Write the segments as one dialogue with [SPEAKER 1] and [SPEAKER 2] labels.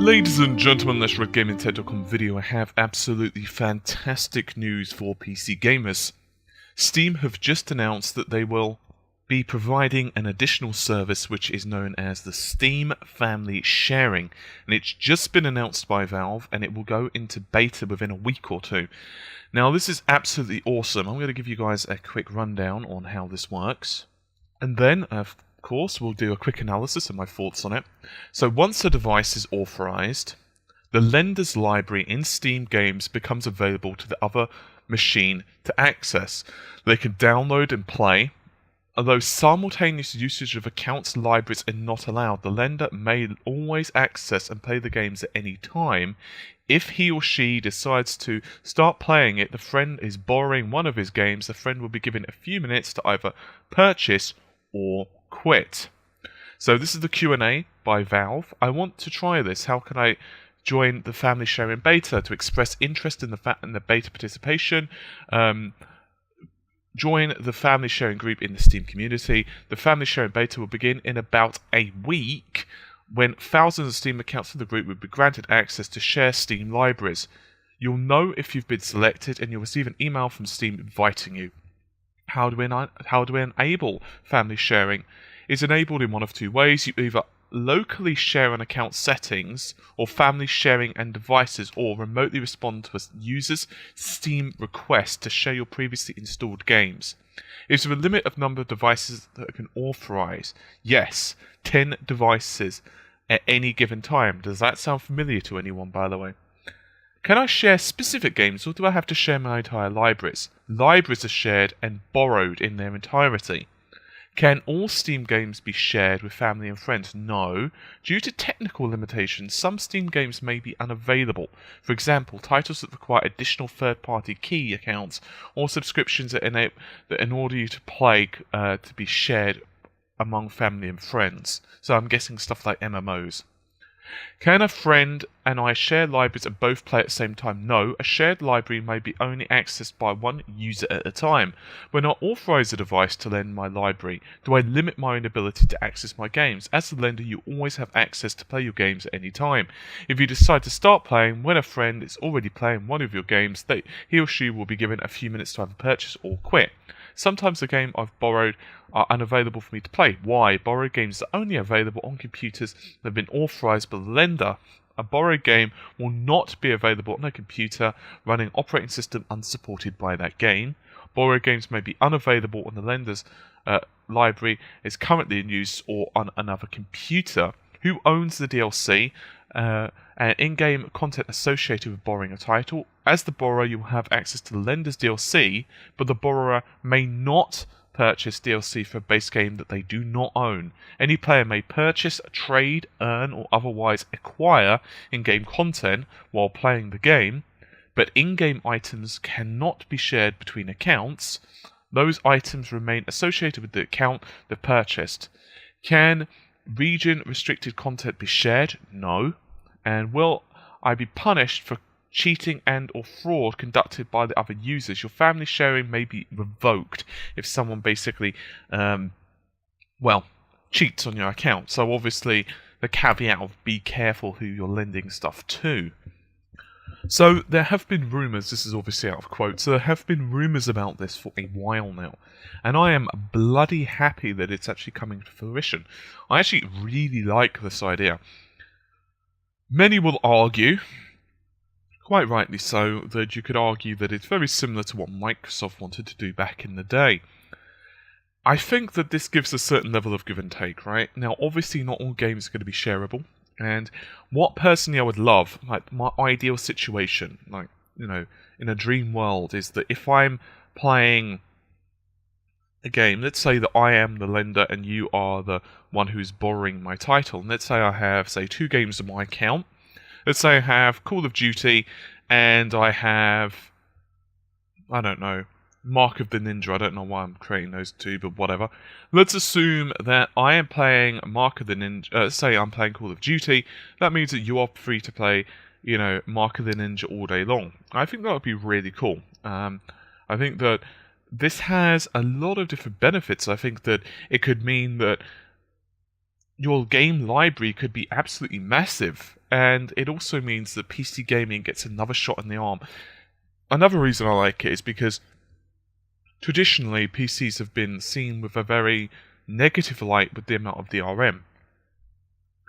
[SPEAKER 1] Ladies and gentlemen, let's RedGamingTech.com video. I have absolutely fantastic news for PC gamers. Steam have just announced that they will be providing an additional service which is known as the Steam Family Sharing, and it's just been announced by Valve and it will go into beta within a week or two. Now this is absolutely awesome. I'm going to give you guys a quick rundown on how this works, and then of course we'll do a quick analysis of my thoughts on it. So once a device is authorized, the lender's library in Steam games becomes available to the other machine to access. They can download and play. Although simultaneous usage of accounts libraries are not allowed, the lender may always access and play the games at any time. If he or she decides to start playing it, the friend is borrowing one of his games, the friend will be given a few minutes to either purchase or quit. So this is the Q&A by Valve. I want to try this. How can I join the family sharing beta? To express interest in the beta participation, join the family sharing group in the Steam community. The family sharing beta will begin in about a week, when thousands of Steam accounts in the group will be granted access to share Steam libraries. You'll know if you've been selected and you'll receive an email from Steam inviting you. How do we enable family sharing? It's enabled in one of two ways. You either locally share an account settings, or family sharing and devices, or remotely respond to a user's Steam request to share your previously installed games. Is there a limit of number of devices that it can authorize? Yes, 10 devices at any given time. Does that sound familiar to anyone, by the way? Can I share specific games, or do I have to share my entire libraries? Libraries are shared and borrowed in their entirety. Can all Steam games be shared with family and friends? No. Due to technical limitations, some Steam games may be unavailable. For example, titles that require additional third-party key accounts or subscriptions that in order you to play to be shared among family and friends. So I'm guessing stuff like MMOs. Can a friend and I share libraries and both play at the same time? No, a shared library may be only accessed by one user at a time. When I authorize a device to lend my library, do I limit my own ability to access my games? As the lender, you always have access to play your games at any time. If you decide to start playing when a friend is already playing one of your games, he or she will be given a few minutes to either purchase or quit. Sometimes the game I've borrowed are unavailable for me to play. Why? Borrowed games are only available on computers that have been authorized by the lender. A borrowed game will not be available on a computer running an operating system unsupported by that game. Borrowed games may be unavailable on the lender's library is currently in use or on another computer. Who owns the DLC and in-game content associated with borrowing a title? As the borrower, you will have access to the lender's DLC, but the borrower may not purchase DLC for a base game that they do not own. Any player may purchase, trade, earn, or otherwise acquire in-game content while playing the game, but in-game items cannot be shared between accounts. Those items remain associated with the account they purchased. Can region-restricted content be shared? No. And will I be punished for cheating and or fraud conducted by the other users? Your family sharing may be revoked if someone basically, cheats on your account. So obviously the caveat of be careful who you're lending stuff to. So there have been rumours, this is obviously out of quotes, so there have been rumours about this for a while now, and I am bloody happy that it's actually coming to fruition. I actually really like this idea. Many will argue, quite rightly so, that you could argue that it's very similar to what Microsoft wanted to do back in the day. I think that this gives a certain level of give and take, right? Now obviously not all games are going to be shareable. And what personally I would love, like my ideal situation, like, you know, in a dream world, is that if I'm playing a game, let's say that I am the lender and you are the one who's borrowing my title, and let's say I have, say, 2 games on my account. Let's say I have Call of Duty and I have, I don't know, Mark of the Ninja. I don't know why I'm creating those two, but whatever. Let's assume that I am playing Mark of the Ninja. Say I'm playing Call of Duty. That means that you are free to play, you know, Mark of the Ninja all day long. I think that would be really cool. I think that this has a lot of different benefits. I think that it could mean that your game library could be absolutely massive, and it also means that PC gaming gets another shot in the arm. Another reason I like it is because traditionally PCs have been seen with a very negative light with the amount of DRM.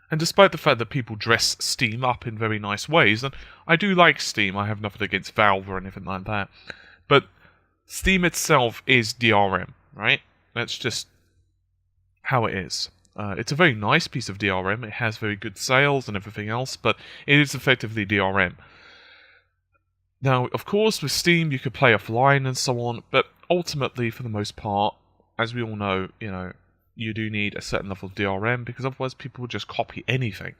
[SPEAKER 1] And despite the fact that people dress Steam up in very nice ways, and I do like Steam, I have nothing against Valve or anything like that, but Steam itself is DRM, right? That's just how it is. It's a very nice piece of DRM, it has very good sales and everything else, but it is effectively DRM. Now, of course, with Steam you could play offline and so on, but ultimately, for the most part, as we all know, you do need a certain level of DRM, because otherwise people would just copy anything.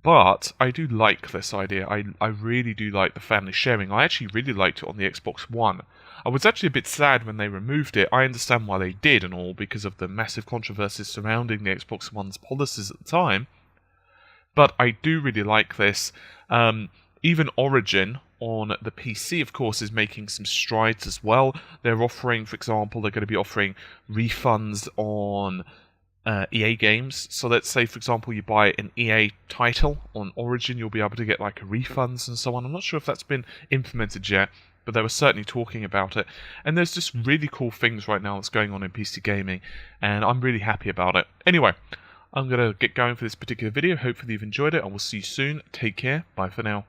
[SPEAKER 1] But I do like this idea. I really do like the family sharing. I actually really liked it on the Xbox One. I was actually a bit sad when they removed it. I understand why they did and all, because of the massive controversies surrounding the Xbox One's policies at the time. But I do really like this. Even Origin on the PC, of course, is making some strides as well. They're offering, for example, they're going to be offering refunds on EA games. So let's say, for example, you buy an EA title on Origin, you'll be able to get like refunds and so on. I'm not sure if that's been implemented yet, but they were certainly talking about it. And there's just really cool things right now that's going on in PC gaming, and I'm really happy about it. Anyway, I'm going to get going for this particular video. Hopefully you've enjoyed it. I will see you soon. Take care. Bye for now.